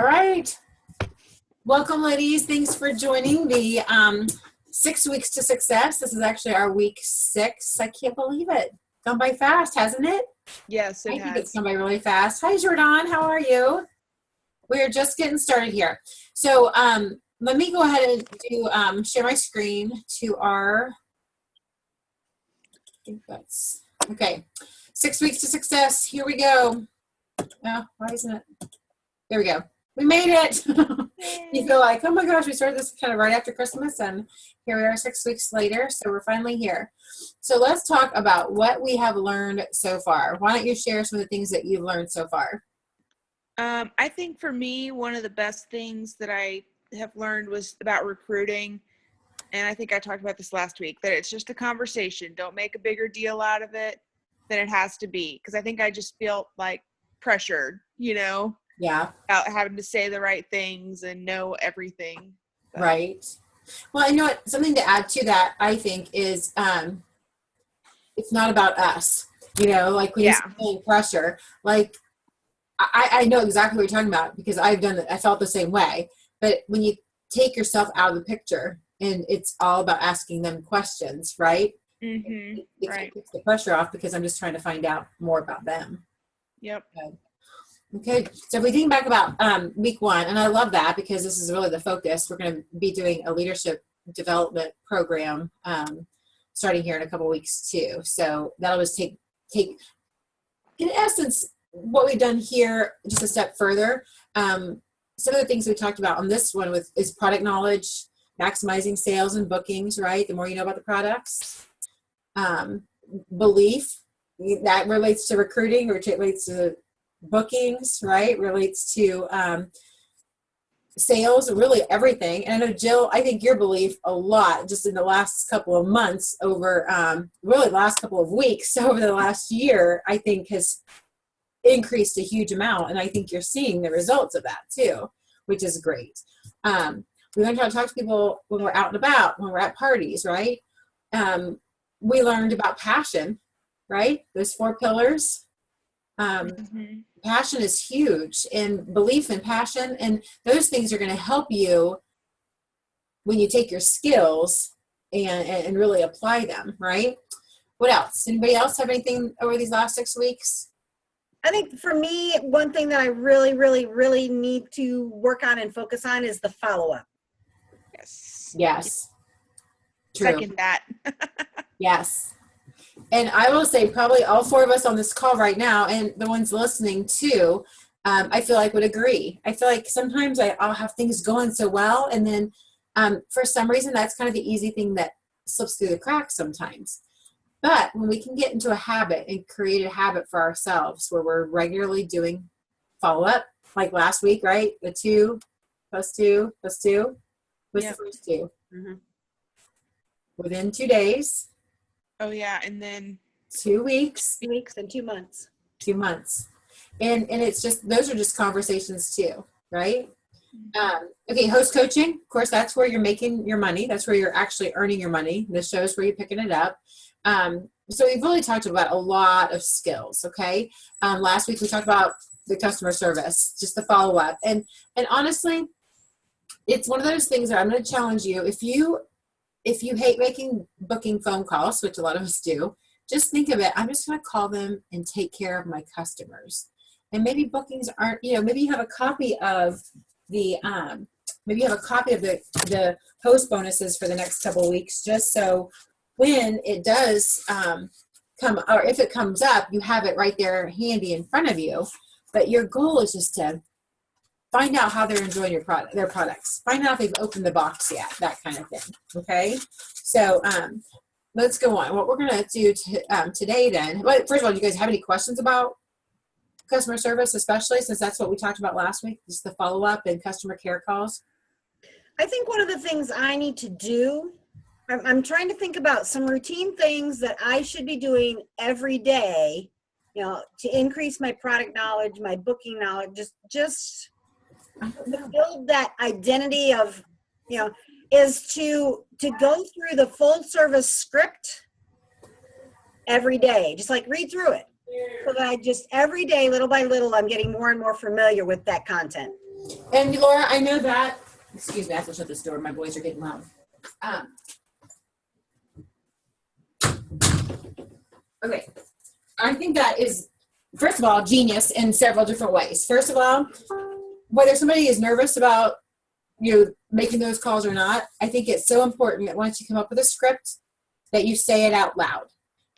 All right. Welcome, ladies. Thanks for joining the 6 weeks to success. This is actually our week 6. I can't believe it. Gone by fast, hasn't it? Yes, it I think has. it's gone by really fast. Hi, Jordan. How are you? We're just getting started here. So let me go ahead and do share my screen to our, I think that's, okay. 6 weeks to success. Here we go. Oh, why isn't it? There we go. We made it. You feel like, oh my gosh, we started this kind of right after Christmas, and here we are 6 weeks later, so we're finally here. So let's talk about what we have learned so far. Why don't you share some of the things that you've learned so far? I think for me, one of the best things that I have learned was about recruiting. And I think I talked about this last week, that it's just a conversation. Don't make a bigger deal out of it than it has to be. Because I think I just feel like pressured, Yeah. about having to say the right things and know everything. But. Right. Well, I know what, something to add to that, I think, is it's not about us. Like when you're feeling pressure, like I know exactly what you're talking about because I've done it. I felt the same way. But when you take yourself out of the picture and it's all about asking them questions, right? Mm-hmm. It takes the pressure off because I'm just trying to find out more about them. Yep. Okay, so if we think back about week 1, and I love that because this is really the focus. We're going to be doing a leadership development program starting here in a couple weeks too. So that'll just take in essence what we've done here just a step further. Some of the things we talked about on this one is product knowledge, maximizing sales and bookings, right? The more you know about the products. Belief, that relates to recruiting, or relates to bookings, right? Relates to sales, really everything. And I know, Jill, I think your belief a lot just in the last couple of months over, really the last couple of weeks over the last year, I think has increased a huge amount. And I think you're seeing the results of that too, which is great. We learned how to talk to people when we're out and about, when we're at parties, right? We learned about passion, right? Those 4 pillars. Passion is huge, and belief and passion, and those things are going to help you when you take your skills and really apply them, right? What else? Anybody else have anything over these last 6 weeks? I think for me, one thing that I really, really, really need to work on and focus on is the follow-up. Yes. True. Second that. Yes. And I will say probably all 4 of us on this call right now and the ones listening too, I feel like would agree. I feel like sometimes I'll have things going so well, and then for some reason that's kind of the easy thing that slips through the cracks sometimes. But when we can get into a habit and create a habit for ourselves where we're regularly doing follow-up, like last week, right? The 2 plus 2 plus 2 was the first 2. Mm-hmm. Within 2 days. Oh yeah, and then 2 weeks. 2 weeks and 2 months. 2 months. And it's just, those are just conversations too, right? Okay, host coaching, of course, that's where you're making your money. That's where you're actually earning your money. This shows where you're picking it up. So we've really talked about a lot of skills, okay? Last week we talked about the customer service, just the follow-up. And honestly, it's one of those things that I'm going to challenge you. If you hate making booking phone calls, which a lot of us do, just think of it. I'm just going to call them and take care of my customers. And maybe bookings aren't, maybe you have a copy of the, the host bonuses for the next couple of weeks, just so when it does come, or if it comes up, you have it right there handy in front of you. But your goal is just to find out how they're enjoying their products. Find out if they've opened the box yet, that kind of thing. Okay, so let's go on. What we're going to do today then, first of all, do you guys have any questions about customer service, especially since that's what we talked about last week, just the follow-up and customer care calls? I think one of the things I need to do, I'm trying to think about some routine things that I should be doing every day, to increase my product knowledge, my booking knowledge, just to build that identity of, is to go through the full service script every day, just like read through it. So that I just every day, little by little, I'm getting more and more familiar with that content. And Laura, I know that, excuse me, I have to shut this door. My boys are getting loud. Okay. I think that is, first of all, genius in several different ways. First of all, whether somebody is nervous about you making those calls or not, I think it's so important that once you come up with a script, that you say it out loud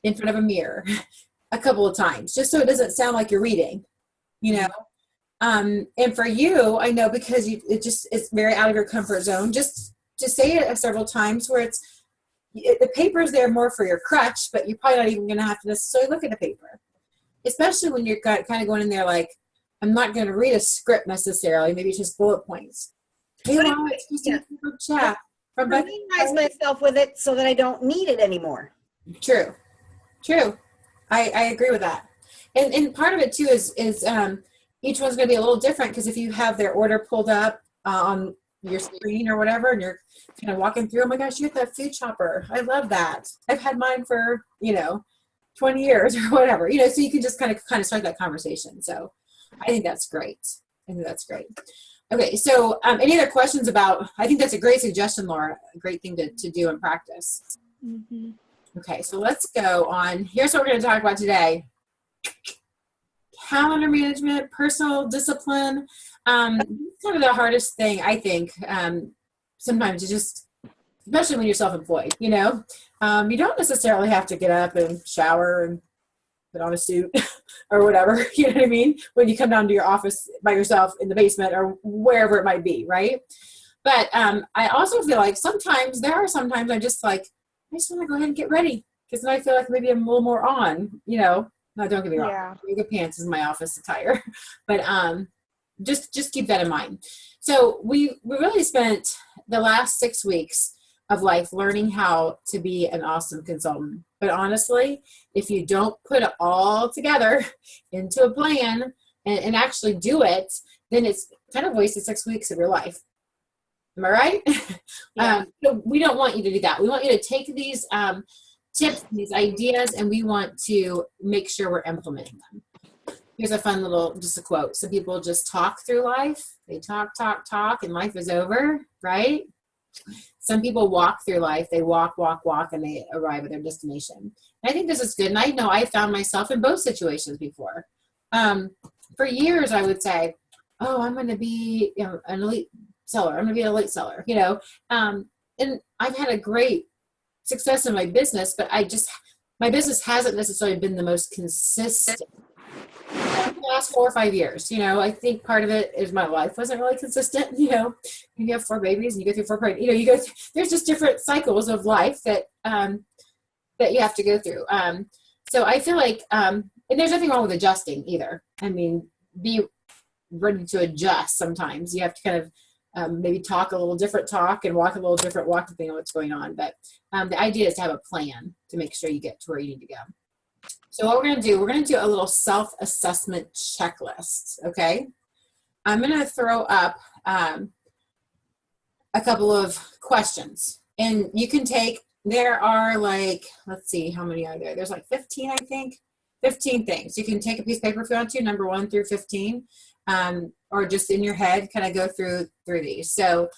in front of a mirror a couple of times, just so it doesn't sound like you're reading, you know. And for you, I know because it's very out of your comfort zone. Just to say it several times where the paper's there more for your crutch, but you're probably not even going to have to necessarily look at the paper, especially when you're kind of going in there like, I'm not going to read a script necessarily. Maybe it's just bullet points. Hey, Laura, it's just a quick chat. Familiarize myself with it so that I don't need it anymore. True. I agree with that. And part of it too is each one's going to be a little different, because if you have their order pulled up on your screen or whatever, and you're kind of walking through, oh my gosh, you got that food chopper. I love that. I've had mine for, 20 years or whatever, so you can just kind of start that conversation. So I think that's great. Okay. So any other questions about, I think that's a great suggestion, Laura, a great thing to do in practice. Mm-hmm. Okay. So let's go on. Here's what we're going to talk about today. Calendar management, personal discipline. Kind of the hardest thing, I think, sometimes to just, especially when you're self-employed, you don't necessarily have to get up and shower and put on a suit or whatever, you know what I mean? When you come down to your office by yourself in the basement or wherever it might be, right? But I also feel like sometimes I'm just like, I just want to go ahead and get ready, because then I feel like maybe I'm a little more on, No, don't get me wrong. Yeah. Yoga pants is my office attire, but just keep that in mind. So we really spent the last 6 weeks of life learning how to be an awesome consultant. But honestly, if you don't put it all together into a plan and actually do it, then it's kind of wasted 6 weeks of your life. Am I right? Yeah. So we don't want you to do that. We want you to take these tips, these ideas, and we want to make sure we're implementing them. Here's a fun just a quote. Some people just talk through life. They talk, and life is over, right? Some people walk through life. They walk, and they arrive at their destination. And I think this is good. And I know I found myself in both situations before. For years, I would say, oh, I'm going to be an elite seller. I'm going to be an elite seller, and I've had a great success in my business, but my business hasn't necessarily been the most consistent the last 4 or 5 years. I think part of it is my life wasn't really consistent. You have 4 babies and you go through 4 pregnant, there's just different cycles of life that you have to go through. So I feel like, and there's nothing wrong with adjusting either. I mean, be ready to adjust. Sometimes you have to kind of maybe talk a little different talk and walk a little different walk, depending on what's going on. But the idea is to have a plan to make sure you get to where you need to go. So what we're going to do a little self-assessment checklist. Okay. I'm going to throw up a couple of questions, and you can there are let's see, how many are there? There's 15, I think. 15 things. You can take a piece of paper if you want to, number 1 through 15. Or just in your head, kind of go through these. So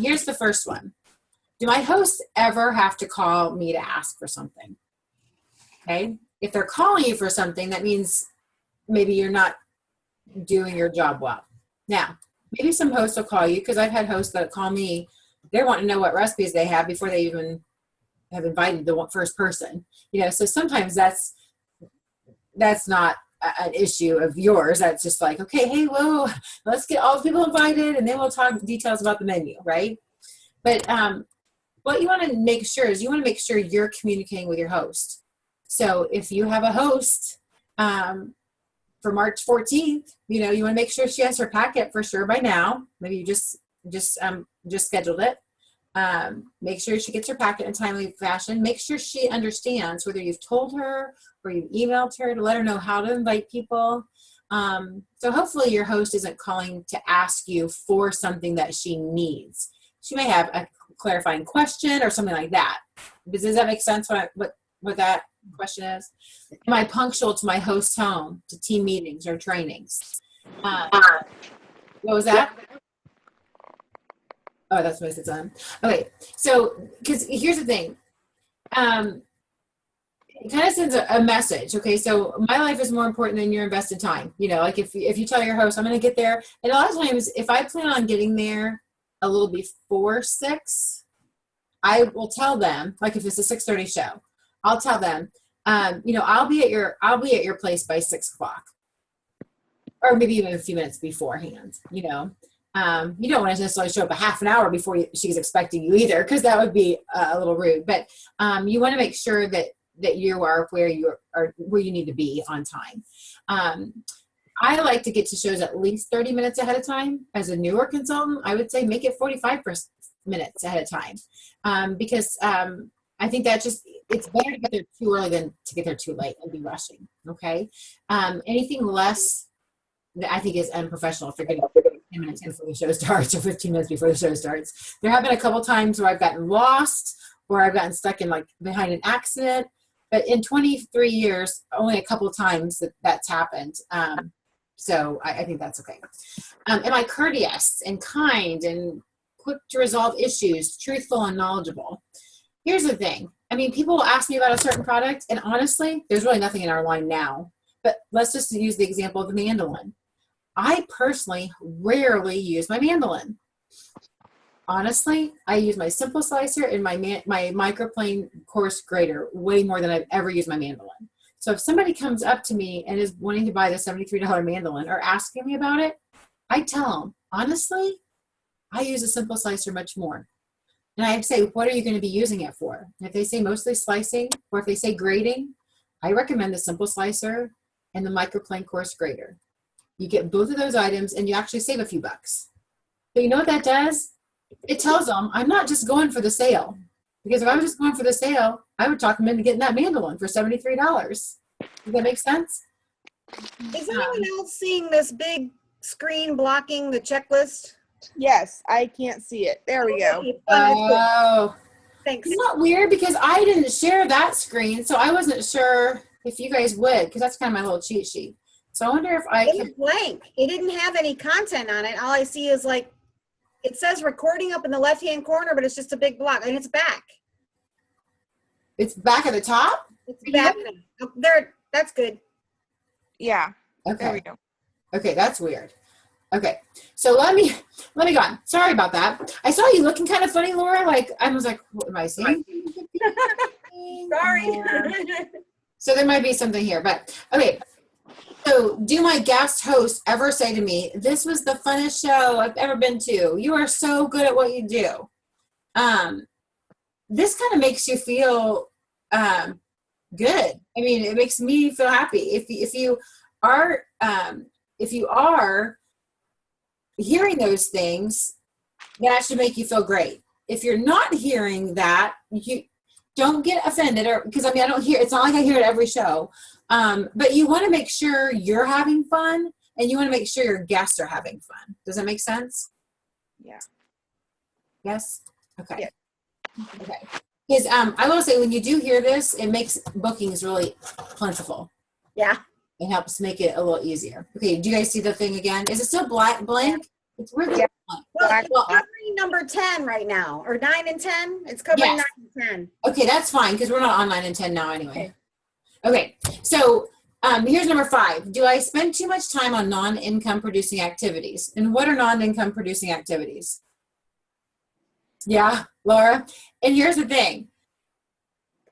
here's the first one. Do my hosts ever have to call me to ask for something? Okay. If they're calling you for something, that means maybe you're not doing your job well. Now, maybe some hosts will call you, because I've had hosts that call me. They want to know what recipes they have before they even have invited the first person. So sometimes that's not an issue of yours. That's just like, okay, hey, whoa, let's get all the people invited, and then we'll talk details about the menu, right? But what you want to make sure is you're communicating with your host. So if you have a host for March 14th, you want to make sure she has her packet for sure by now. Maybe you just scheduled it. Make sure she gets her packet in a timely fashion. Make sure she understands whether you've told her or you've emailed her to let her know how to invite people. So hopefully your host isn't calling to ask you for something that she needs. She may have a clarifying question or something like that. Does that make sense what that question is? Am I punctual to my host's home, to team meetings or trainings? What was that? Oh, that's most of the time. Okay, so because here's the thing, it kind of sends a message. Okay, so my life is more important than your invested time. You know, like if you tell your host, I'm going to get there, and a lot of times, if I plan on getting there a little before 6, I will tell them, like if it's a 6:30 show, I'll tell them, you know, I'll be at your place by 6 o'clock, or maybe even a few minutes beforehand. You know, you don't want to necessarily show up a half an hour before she's expecting you either, because that would be a little rude. But you want to make sure that you are where you need to be on time. I like to get to shows at least 30 minutes ahead of time. As a newer consultant, I would say make it 45 minutes ahead of time, because I think that it's better to get there too early than to get there too late and be rushing. Okay, anything less, I think, is unprofessional. If you're getting 10 minutes before the show starts or 15 minutes before the show starts. There have been a couple times where I've gotten lost or I've gotten stuck in behind an accident. But in 23 years, only a couple times that's happened. So I think that's okay. Am I courteous and kind and quick to resolve issues, truthful and knowledgeable? Here's the thing. I mean, people will ask me about a certain product, and honestly, there's really nothing in our line now. But let's just use the example of the mandolin. I personally rarely use my mandolin. Honestly, I use my simple slicer and my microplane coarse grater way more than I've ever used my mandolin. So if somebody comes up to me and is wanting to buy the $73 mandolin or asking me about it, I tell them, honestly, I use a simple slicer much more. And I say, what are you going to be using it for? And if they say mostly slicing, or if they say grating, I recommend the simple slicer and the microplane coarse grater. You get both of those items and you actually save a few bucks. But you know what that does? It tells them I'm not just going for the sale. Because if I was just going for the sale, I would talk them into getting that mandolin for $73. Does that make sense? Is anyone else seeing this big screen blocking the checklist? Yes, I can't see it. There we go. Oh. Thanks. It's not weird because I didn't share that screen, so I wasn't sure if you guys would, because that's kind of my little cheat sheet. So I wonder if I It can. was blank. It didn't have any content on it. All I see is it says recording up in the left-hand corner, but it's just a big block, and it's back. It's back at the top? It's back up there. That's good. Yeah. There we Okay. go. Okay, that's weird. Okay, so let me go on. Sorry about that. I saw you looking kind of funny, Laura. I was like, what am I saying? Sorry. So there might be something here, but okay. So do my guest hosts ever say to me, this was the funnest show I've ever been to. You are so good at what you do. This kind of makes you feel good. I mean, it makes me feel happy. If you are hearing those things, that should make you feel great. If you're not hearing that, you don't get offended, or because I don't hear. It's not like I hear it every show. But you want to make sure you're having fun, and you want to make sure your guests are having fun. Does that make sense? Yeah. Yes. Okay. Yeah. Okay. Because I will say, when you do hear this, it makes bookings really plentiful. Yeah. It helps make it a little easier. Okay. Do you guys see the thing again? Is it still blank? It's really blank. Well, it's covering number 10 right now, or 9 and 10. It's covering Yes. 9 and 10. Okay, that's fine because we're not on 9 and 10 now anyway. Okay, so here's number 5. Do I spend too much time on non-income producing activities? And what are non-income producing activities? Yeah, Laura? And here's the thing.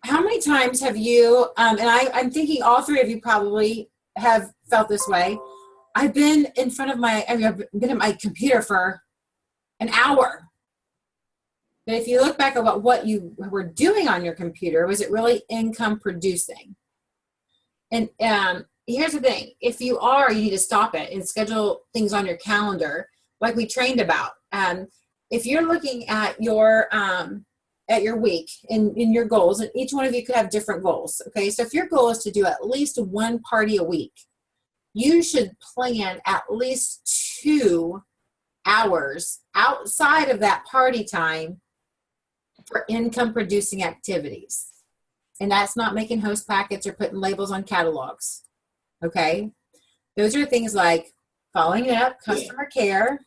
How many times have you, and I'm thinking all 3 of you probably have felt this way. I've been in front of I've been at my computer for an hour. But if you look back at what you were doing on your computer, was it really income producing? And here's the thing. If you need to stop it and schedule things on your calendar, like we trained about. If you're looking at your week and in your goals, and each one of you could have different goals. Okay, so if your goal is to do at least 1 party a week, you should plan at least 2 hours outside of that party time for income producing activities. And that's not making host packets or putting labels on catalogs. Okay. Those are things like following up, customer care,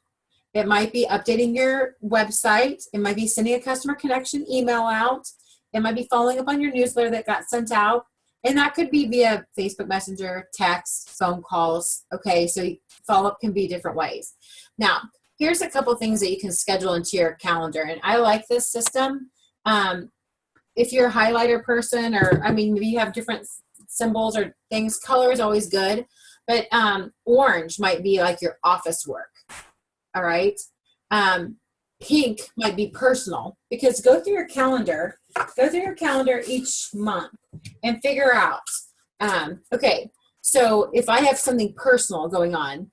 It might be updating your website. It might be sending a customer connection email out. It might be following up on your newsletter that got sent out. And that could be via Facebook Messenger, text, phone calls. Okay, so follow-up can be different ways. Now, here's a couple things that you can schedule into your calendar. And I like this system. If you're a highlighter person, or maybe you have different symbols or things, color is always good. But orange might be like your office work. All right. Pink might be personal, because go through your calendar each month and figure out, okay, so if I have something personal going on,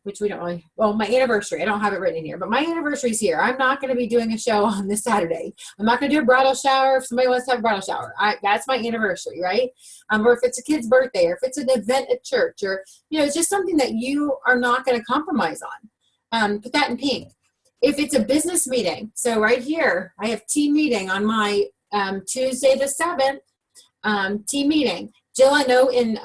which we don't really, well, my anniversary, I don't have it written in here, but my anniversary's here. I'm not going to be doing a show on this Saturday. I'm not going to do a bridal shower. If somebody wants to have a bridal shower, that's my anniversary, right? Or if it's a kid's birthday, or if it's an event at church, or, it's just something that you are not going to compromise on. Put that in pink. If it's a business meeting, so right here, I have team meeting on my Tuesday the 7th, team meeting. Jill, I know in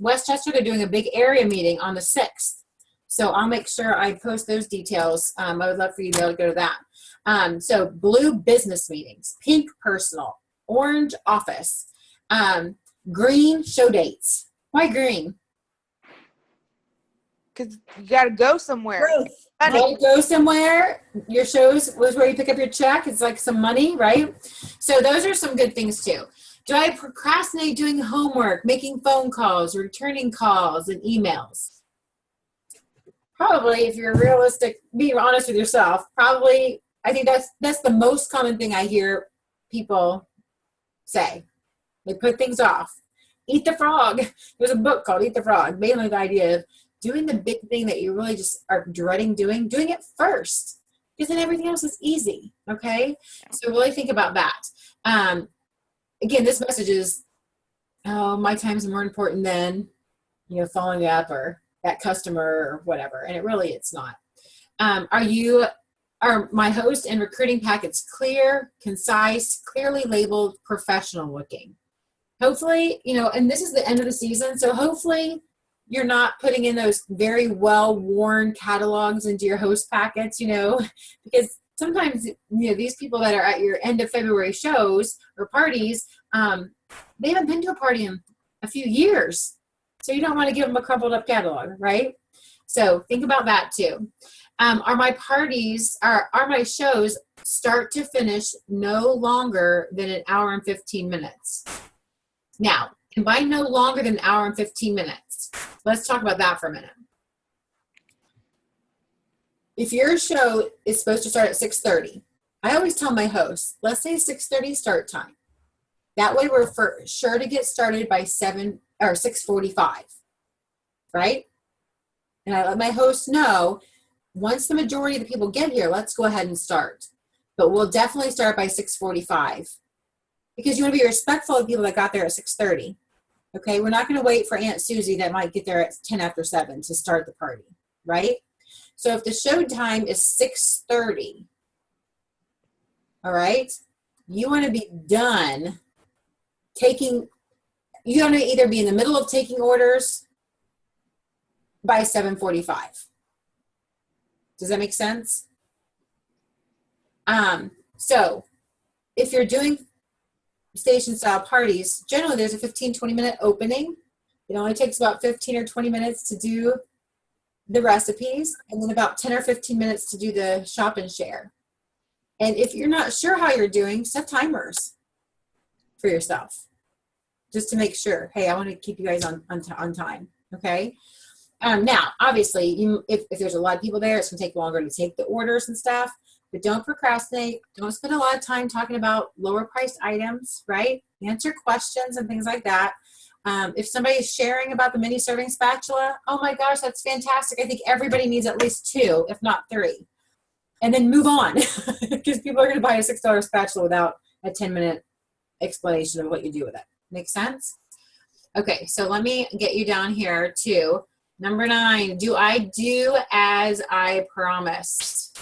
Westchester, they're doing a big area meeting on the 6th. So I'll make sure I post those details. I would love for you to be able to go to that. So blue business meetings, pink personal, orange office, green show dates. Why green? Because you got to go somewhere. Growth. You gotta go somewhere. Your shows was where you pick up your check. It's like some money, right? So those are some good things too. Do I procrastinate doing homework, making phone calls, returning calls and emails? Probably, if you're realistic, be honest with yourself, probably. I think that's the most common thing I hear people say. They put things off. Eat the frog. There's a book called Eat the Frog. Mainly the idea of doing the big thing that you really just are dreading doing it first, because then everything else is easy. Okay. So really think about that. Again, this message is, oh, my time's more important than, following up or that customer or whatever. And it's not. Are my host and recruiting packets clear, concise, clearly labeled, professional looking? Hopefully, and this is the end of the season. So hopefully you're not putting in those very well-worn catalogs into your host packets, because sometimes, these people that are at your end of February shows or parties, they haven't been to a party in a few years. So you don't want to give them a crumpled up catalog, right? So think about that too. Are my shows start to finish no longer than an hour and 15 minutes? Now, and by no longer than an hour and 15 minutes, let's talk about that for a minute. If your show is supposed to start at 6:30, I always tell my hosts, let's say 6:30 start time. That way we're for sure to get started by 6:45, right? And I let my hosts know, once the majority of the people get here, let's go ahead and start. But we'll definitely start by 6:45, because you want to be respectful of people that got there at 6:30. Okay, we're not going to wait for Aunt Susie that might get there at 10 after 7 to start the party, right? So if the show time is 6:30, all right, you want to be done you want to either be in the middle of taking orders by 7:45. Does that make sense? So if you're doing station style parties, generally there's a 15-20 minute opening. It only takes about 15 or 20 minutes to do the recipes, and then about 10 or 15 minutes to do the shop and share. And if you're not sure how you're doing, set timers for yourself, just to make sure, hey, I want to keep you guys on time. Okay. Now, obviously, if there's a lot of people there, it's going to take longer to take the orders and stuff. But don't procrastinate. Don't spend a lot of time talking about lower priced items, right? Answer questions and things like that. If somebody is sharing about the mini serving spatula, oh my gosh, that's fantastic. I think everybody needs at least 2, if not 3. And then move on, because people are going to buy a $6 spatula without a 10-minute explanation of what you do with it. Make sense? Okay, so let me get you down here to number 9. Do I do as I promised?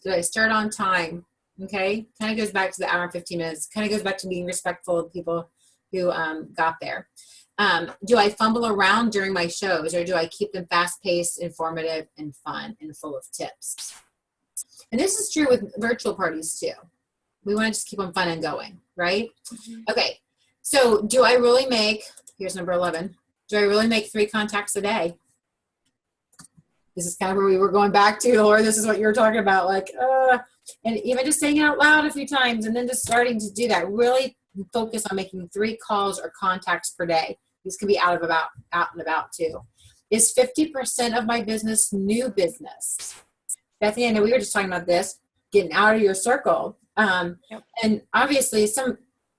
Did I start on time? Okay, kind of goes back to the hour and 15 minutes. Kind of goes back to being respectful of people who got there. Do I fumble around during my shows, or do I keep them fast-paced, informative, and fun, and full of tips? And this is true with virtual parties too. We want to just keep them fun and going, right? Okay, so do I really make, here's number 11, do I really make 3 contacts a day? This is kind of where we were going back to, or this is what you were talking about, like, and even just saying it out loud a few times and then just starting to do that. Really focus on making 3 calls or contacts per day. These can be out and about too. Is 50% of my business new business? Bethany, I know we were just talking about this, getting out of your circle. Yep. And obviously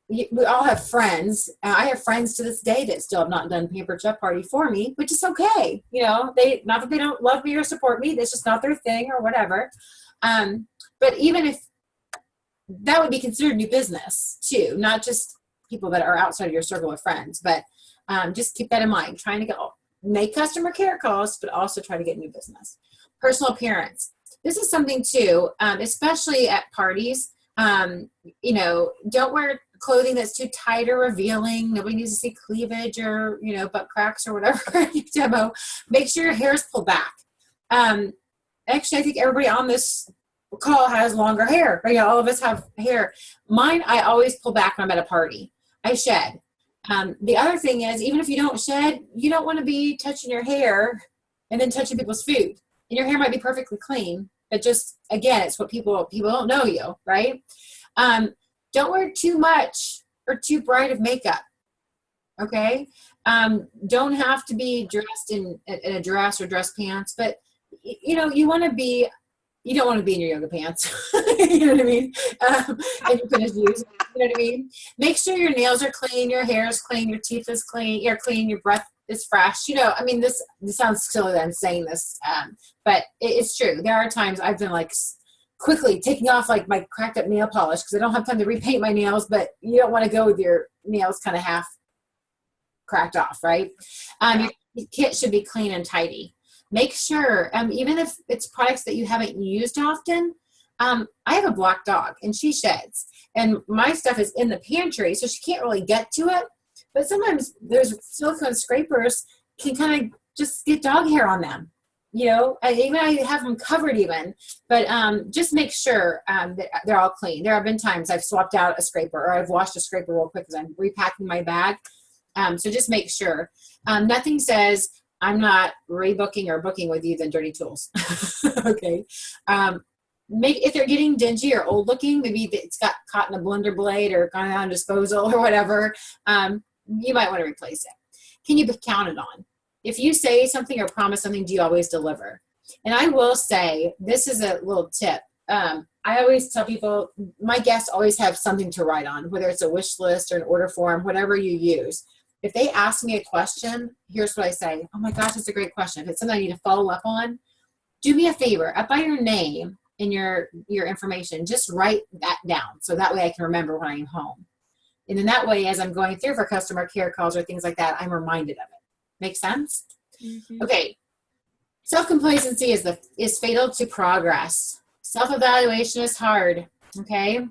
we all have friends. I have friends to this day that still have not done Pampered Chef Party for me, which is okay. You know, not that they don't love me or support me, that's just not their thing or whatever. But even if that would be considered new business too, not just people that are outside of your circle of friends, but just keep that in mind, trying to make customer care calls, but also try to get new business. Personal appearance. This is something too, especially at parties. You know, don't wear clothing that's too tight or revealing. Nobody needs to see cleavage or, you know, butt cracks or whatever in your demo. Make sure your hair is pulled back. Actually, I think everybody on this call has longer hair. Right? You know, all of us have hair. Mine, I always pull back when I'm at a party. I shed. The other thing is, even if you don't shed, you don't want to be touching your hair and then touching people's food. And your hair might be perfectly clean, but just, again, it's what people don't know you, right? Don't wear too much or too bright of makeup, okay? Don't have to be dressed in a dress or dress pants, but, you know, you don't want to be in your yoga pants, you know what I mean? And your fitness shoes, you know what I mean? Make sure your nails are clean, your hair is clean, your teeth is clean, you're clean, your breath is fresh. You know, I mean, this sounds silly that I'm saying this, but it's true. There are times I've been like quickly taking off like my cracked up nail polish because I don't have time to repaint my nails, but you don't want to go with your nails kind of half cracked off, right? Your kit should be clean and tidy. Make sure, even if it's products that you haven't used often, I have a black dog and she sheds, and my stuff is in the pantry, so she can't really get to it. But sometimes there's silicone scrapers can kind of just get dog hair on them, you know. I have them covered even, but just make sure that they're all clean. There have been times I've swapped out a scraper or I've washed a scraper real quick because I'm repacking my bag. So just make sure. Nothing says I'm not rebooking or booking with you than dirty tools. Okay. If they're getting dingy or old looking, maybe it's got caught in a blender blade or gone on disposal or whatever, you might want to replace it. Can you be counted on? If you say something or promise something, do you always deliver? And I will say, this is a little tip. I always tell people, my guests always have something to write on, whether it's a wish list or an order form, whatever you use. If they ask me a question, here's what I say. Oh my gosh, that's a great question. If it's something I need to follow up on, do me a favor, up by your name and your information, just write that down. So that way I can remember when I'm home. And then that way, as I'm going through for customer care calls or things like that, I'm reminded of it. Make sense? Mm-hmm. Okay. Self-complacency is fatal to progress. Self-evaluation is hard. Okay.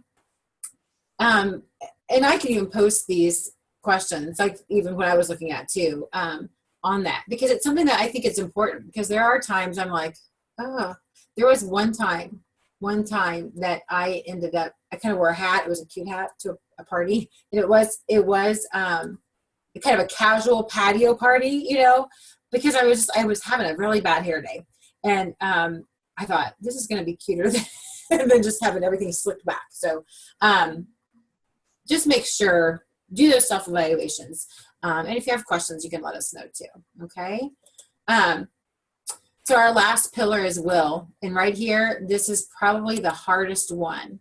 And I can even post these questions, like even when I was looking at too, on that, because it's something that I think it's important, because there are times I'm like, oh, there was one time that I ended up, I kind of wore a hat. It was a cute hat to a party. And it was kind of a casual patio party, you know, because I was having a really bad hair day. And I thought, this is going to be cuter than just having everything slicked back. So just make sure, do those self-evaluations. And if you have questions, you can let us know too. Okay. So our last pillar is will. And right here, this is probably the hardest one.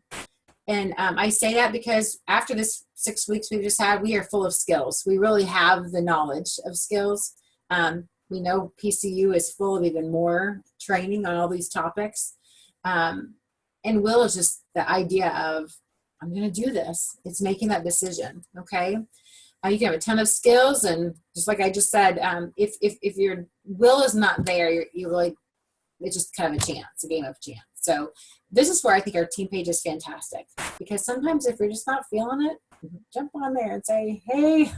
And I say that because after this 6 weeks we've just had, we are full of skills. We really have the knowledge of skills. We know PCU is full of even more training on all these topics. And will is just the idea of, I'm going to do this. It's making that decision. Okay. You can have a ton of skills, and just like I just said, if your will is not there, you really, it's just kind of a chance, a game of chance. So this is where I think our team page is fantastic, because sometimes if you're just not feeling it, jump on there and say, hey,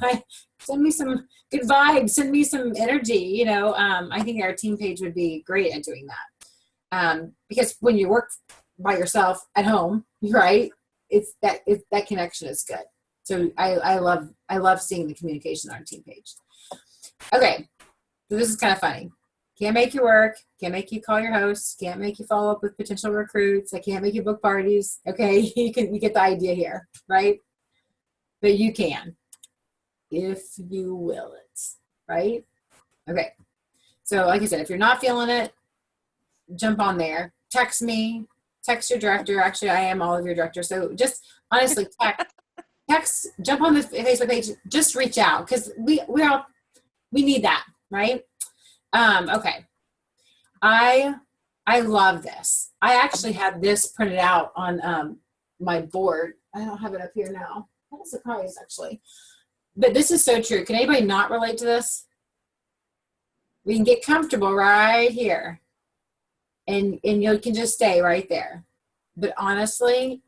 send me some good vibes, send me some energy. I think our team page would be great at doing that. Because when you work by yourself at home, right, that connection is good. So I love seeing the communication on our team page. Okay, so this is kind of funny. Can't make you work, can't make you call your hosts, can't make you follow up with potential recruits, I can't make you book parties. Okay, you get the idea here, right? But you can, if you will it, right? Okay, so like I said, if you're not feeling it, jump on there, text me, text your director. Actually, I am all of your directors, so just honestly text, jump on the Facebook page, just reach out, because we need that, right? Okay. I love this. I actually have this printed out on my board. I don't have it up here now. I'm surprised, actually. But this is so true. Can anybody not relate to this? We can get comfortable right here. And you can just stay right there. But honestly,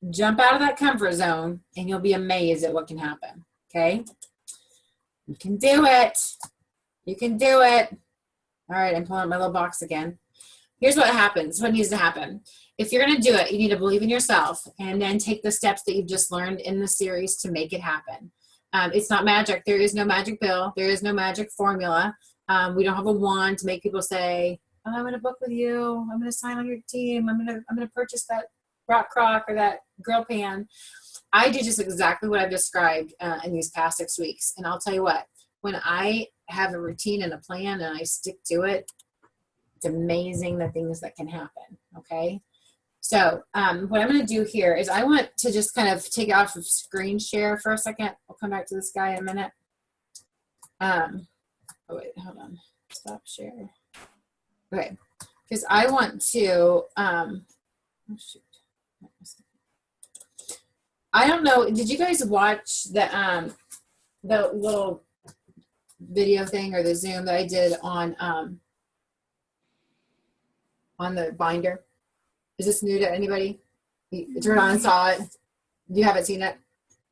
jump out of that comfort zone and you'll be amazed at what can happen. Okay? You can do it. You can do it. All right, I'm pulling out my little box again. Here's what happens, what needs to happen. If you're going to do it, you need to believe in yourself and then take the steps that you've just learned in the series to make it happen. It's not magic. There is no magic pill. There is no magic formula. We don't have a wand to make people say, oh, I'm going to book with you. I'm going to sign on your team. I'm going to purchase that rock crock or that grill pan. I do just exactly what I've described in these past 6 weeks. And I'll tell you what, when I have a routine and a plan and I stick to it, it's amazing the things that can happen. Okay. So what I'm going to do here is I want to just kind of take it off of screen share for a second. I'll come back to this guy in a minute. Oh wait, hold on. Stop share. Okay. Because I want to, oh shoot. I don't know. Did you guys watch the little video thing or the Zoom that I did on the binder? Is this new to anybody? You turned on and saw it. You haven't seen it?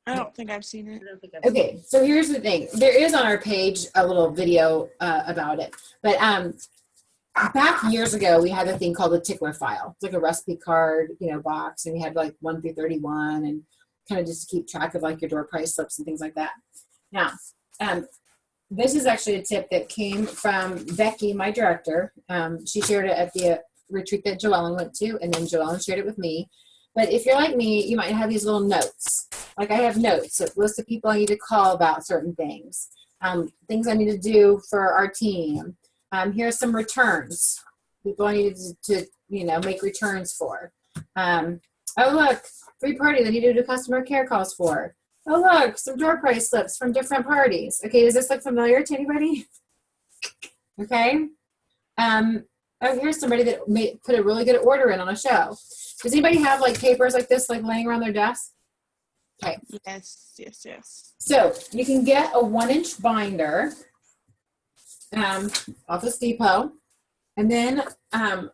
I don't think I've seen it. Okay, so here's the thing. There is on our page a little video about it. But back years ago, we had a thing called a tickler file. It's like a recipe card, box, and we had like 1 through 31 and kind of just to keep track of like your door price slips and things like that. Now, this is actually a tip that came from Becky, my director. She shared it at the retreat that Joellen went to, and then Joellen shared it with me. But if you're like me, you might have these little notes. Like I have notes, a list of people I need to call about certain things, things I need to do for our team. Here's some returns, people I needed to make returns for. Oh, look, free party that I need to do customer care calls for. Oh, look, some door price slips from different parties. Okay, does this look familiar to anybody? Okay. Oh, here's somebody that put a really good order in on a show. Does anybody have like papers like this, like laying around their desk? Okay. Yes. So you can get a 1-inch binder Office Depot. And then I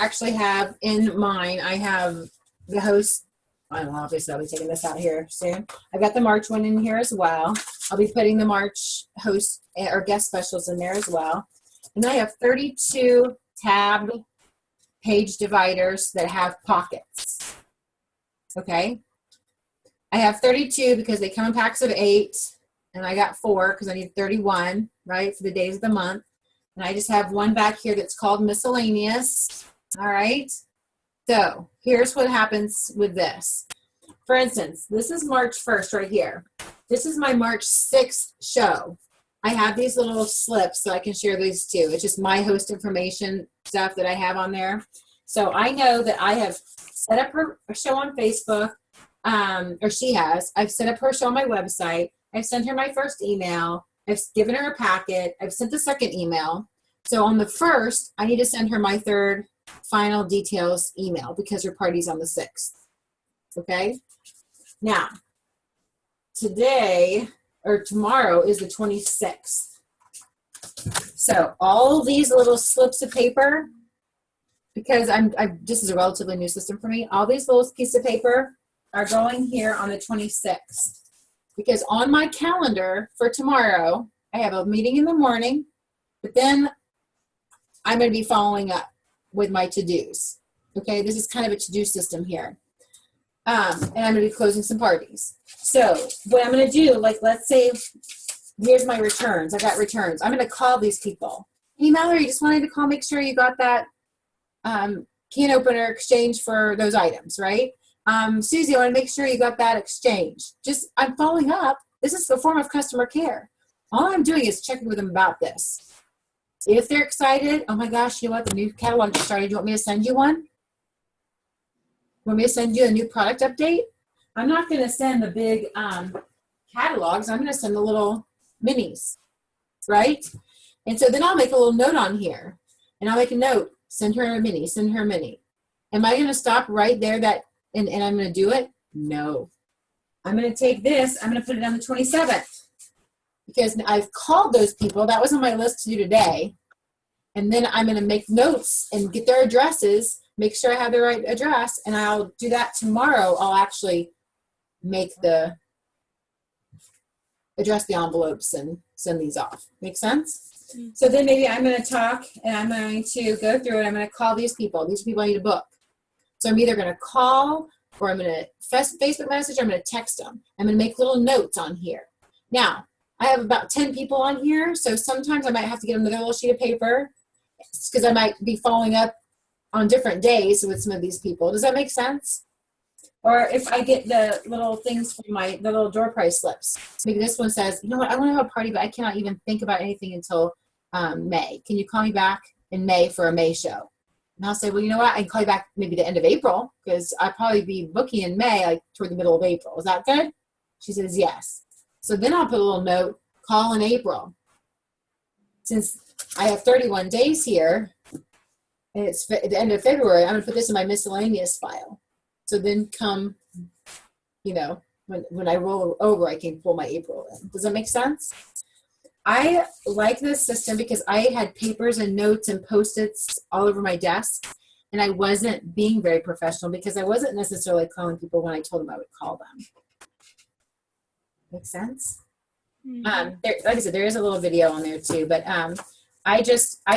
actually have in mine, I have the host. Obviously, I'll be taking this out here soon. I've got the March one in here as well. I'll be putting the March host or guest specials in there as well. And I have 32 tabbed page dividers that have pockets. Okay. I have 32 because they come in packs of 8, and I got 4 because I need 31, right, for the days of the month. And I just have one back here that's called miscellaneous. All right. So here's what happens with this. For instance, this is March 1st right here. This is my March 6th show. I have these little slips so I can share these too. It's just my host information stuff that I have on there. So I know that I have set up her show on Facebook, or she has. I've set up her show on my website. I've sent her my first email. I've given her a packet. I've sent the second email. So on the 1st, I need to send her my 3rd final details email because her party's on the 6th. Okay? Now, today or tomorrow is the 26th. So all these little slips of paper, because this is a relatively new system for me. All these little pieces of paper are going here on the 26th, because on my calendar for tomorrow, I have a meeting in the morning, but then I'm going to be following up with my to-dos. Okay, this is kind of a to-do system here. And I'm going to be closing some parties. So what I'm going to do, like, let's say, here's my returns. I got returns. I'm going to call these people. Hey, Mallory, just wanted to call, make sure you got that can opener exchange for those items, right? Susie, I want to make sure you got that exchange. Just, I'm following up. This is a form of customer care. All I'm doing is checking with them about this. If they're excited, oh my gosh, you know what? The new catalog just started. You want me to send you one? Want me to send you a new product update? I'm not going to send the big catalogs. I'm going to send the little minis, right? And so then I'll make a little note on here. And I'll make a note, send her a mini, send her a mini. Am I going to stop right there and I'm going to do it? No. I'm going to take this, I'm going to put it on the 27th. Because I've called those people. That was on my list to do today. And then I'm going to make notes and get their addresses, make sure I have the right address, and I'll do that tomorrow. I'll actually address the envelopes and send these off. Make sense? Mm-hmm. So then maybe I'm going to talk and I'm going to go through it. I'm going to call these people. These people I need to book. So I'm either going to call or I'm going to Facebook message or I'm going to text them. I'm going to make little notes on here. Now, I have about 10 people on here, so sometimes I might have to get another little sheet of paper because I might be following up on different days with some of these people. Does that make sense? Or if I get the little things from the little door prize slips. Maybe this one says, you know what, I want to have a party, but I cannot even think about anything until May. Can you call me back in May for a May show? And I'll say, well, you know what, I can call you back maybe the end of April because I'll probably be booking in May, like toward the middle of April. Is that good? She says, yes. So then I'll put a little note, call in April. Since I have 31 days here, and it's at the end of February, I'm going to put this in my miscellaneous file. So then come, when I roll over, I can pull my April in. Does that make sense? I like this system because I had papers and notes and Post-its all over my desk, and I wasn't being very professional because I wasn't necessarily calling people when I told them I would call them. Make sense? Mm-hmm. Like I said, there is a little video on there too, but I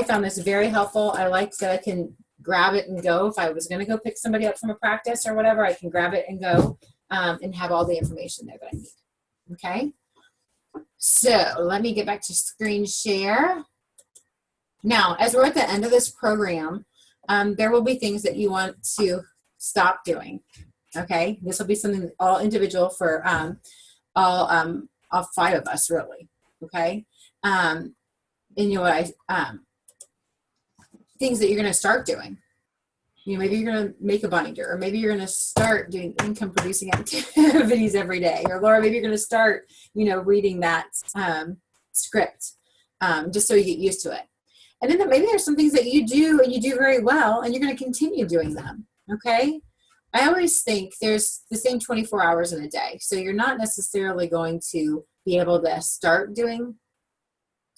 found this very helpful. I like that I can grab it and go. If I was going to go pick somebody up from a practice or whatever, I can grab it and go and have all the information there that I need. Okay? So let me get back to screen share. Now, as we're at the end of this program, there will be things that you want to stop doing. Okay? This will be something all individual for all 5 of us, really. Okay? And things that you're going to start doing. Maybe you're going to make a binder, or maybe you're going to start doing income producing activities every day, or Laura, maybe you're going to start, reading that script just so you get used to it. And then maybe there's some things that you do and you do very well, and you're going to continue doing them. Okay. I always think there's the same 24 hours in a day. So you're not necessarily going to be able to start doing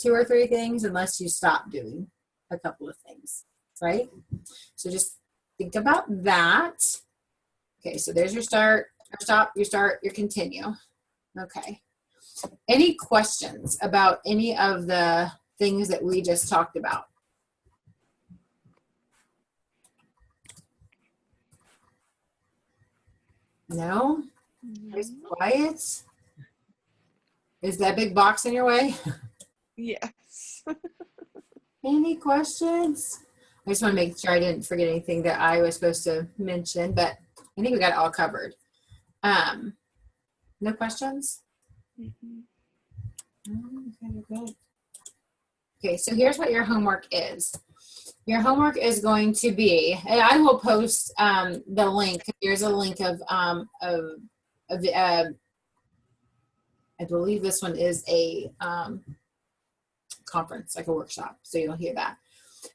2 or 3 things unless you stop doing a couple of things, right? So just think about that. Okay, so there's your start, your stop, your start, your continue. Okay. Any questions about any of the things that we just talked about? No? It's quiet? Is that big box in your way? Yes. Any questions? I just want to make sure I didn't forget anything that I was supposed to mention, but I think we got it all covered. No questions? Okay, okay, so here's what your homework is. Your homework is going to be, and I will post the link. There's a link of I believe this one is a conference, like a workshop, so you'll hear that.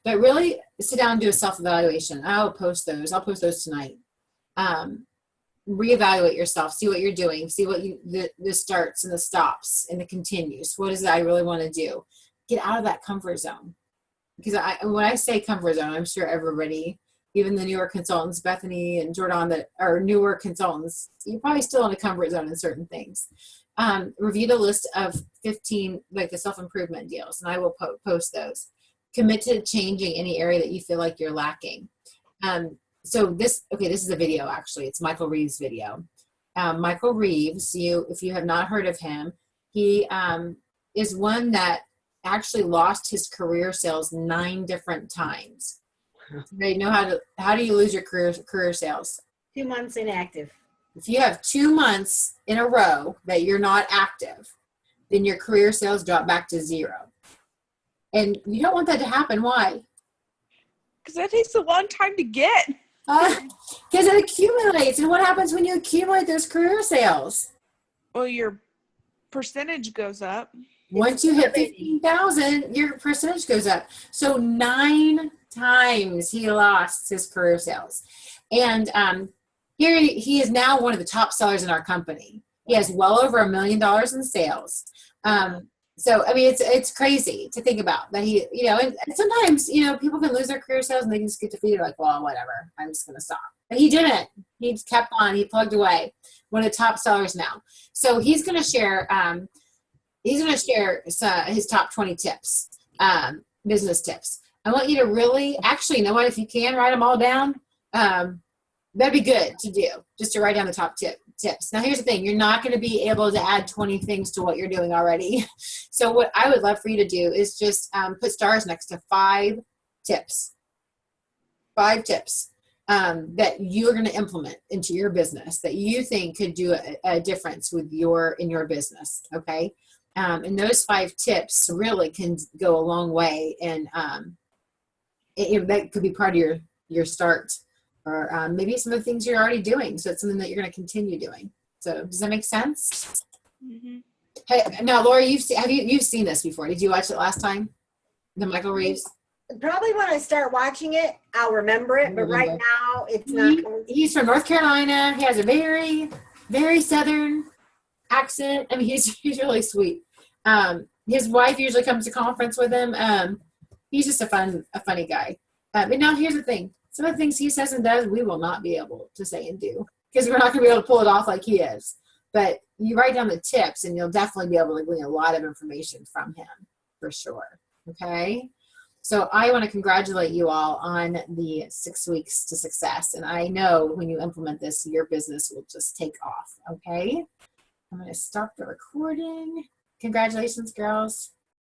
But really, sit down and do a self-evaluation. I'll post those. I'll post those tonight. Reevaluate yourself. See what you're doing. See what the starts and the stops and the continues. What is it I really want to do? Get out of that comfort zone. Because when I say comfort zone, I'm sure everybody even the newer consultants, Bethany and Jordan, that are newer consultants, you're probably still in a comfort zone in certain things. Review the list of 15, like the self-improvement deals, and I will post those. Commit to changing any area that you feel like you're lacking. So this is a video, actually. It's Michael Reeves' video. Michael Reeves, if you have not heard of him, he is one that actually lost his career sales 9 different times. They know how do you lose your career sales? 2 months inactive. If you have 2 months in a row that you're not active, then your career sales drop back to 0. And you don't want that to happen. Why? Because that takes a long time to get. Because it accumulates. And what happens when you accumulate those career sales? Well, your percentage goes up. Once you hit 15,000, your percentage goes up. So 9 times he lost his career sales. And here he is now one of the top sellers in our company. He has well over $1 million in sales. So, I mean, it's crazy to think about that he, and sometimes, people can lose their career sales and they can just get defeated, like, well, whatever, I'm just going to stop. But he didn't. He kept on. He plugged away. One of the top sellers now. So he's going to share his top 20 tips, business tips. I want you to really, actually, you know what, if you can write them all down, that'd be good to do, just to write down the top tips. Now, here's the thing. You're not going to be able to add 20 things to what you're doing already. So what I would love for you to do is just put stars next to 5 tips. 5 tips that you're going to implement into your business that you think could do a difference in your business, okay? And those 5 tips really can go a long way, and that could be part of your start. Or maybe some of the things you're already doing. So it's something that you're going to continue doing. So does that make sense? Mm-hmm. Hey, now, Laura, you've seen this before. Did you watch it last time? The Michael Reeves? Probably when I start watching it, I'll remember it. But right now, it's not. He's from North Carolina. He has a very, very Southern accent. I mean, he's really sweet. His wife usually comes to conference with him. He's just a funny guy. But now here's the thing. Some of the things he says and does, we will not be able to say and do because we're not going to be able to pull it off like he is. But you write down the tips and you'll definitely be able to glean a lot of information from him for sure. Okay. So I want to congratulate you all on the 6 weeks to success. And I know when you implement this, your business will just take off. Okay. I'm going to stop the recording. Congratulations, girls.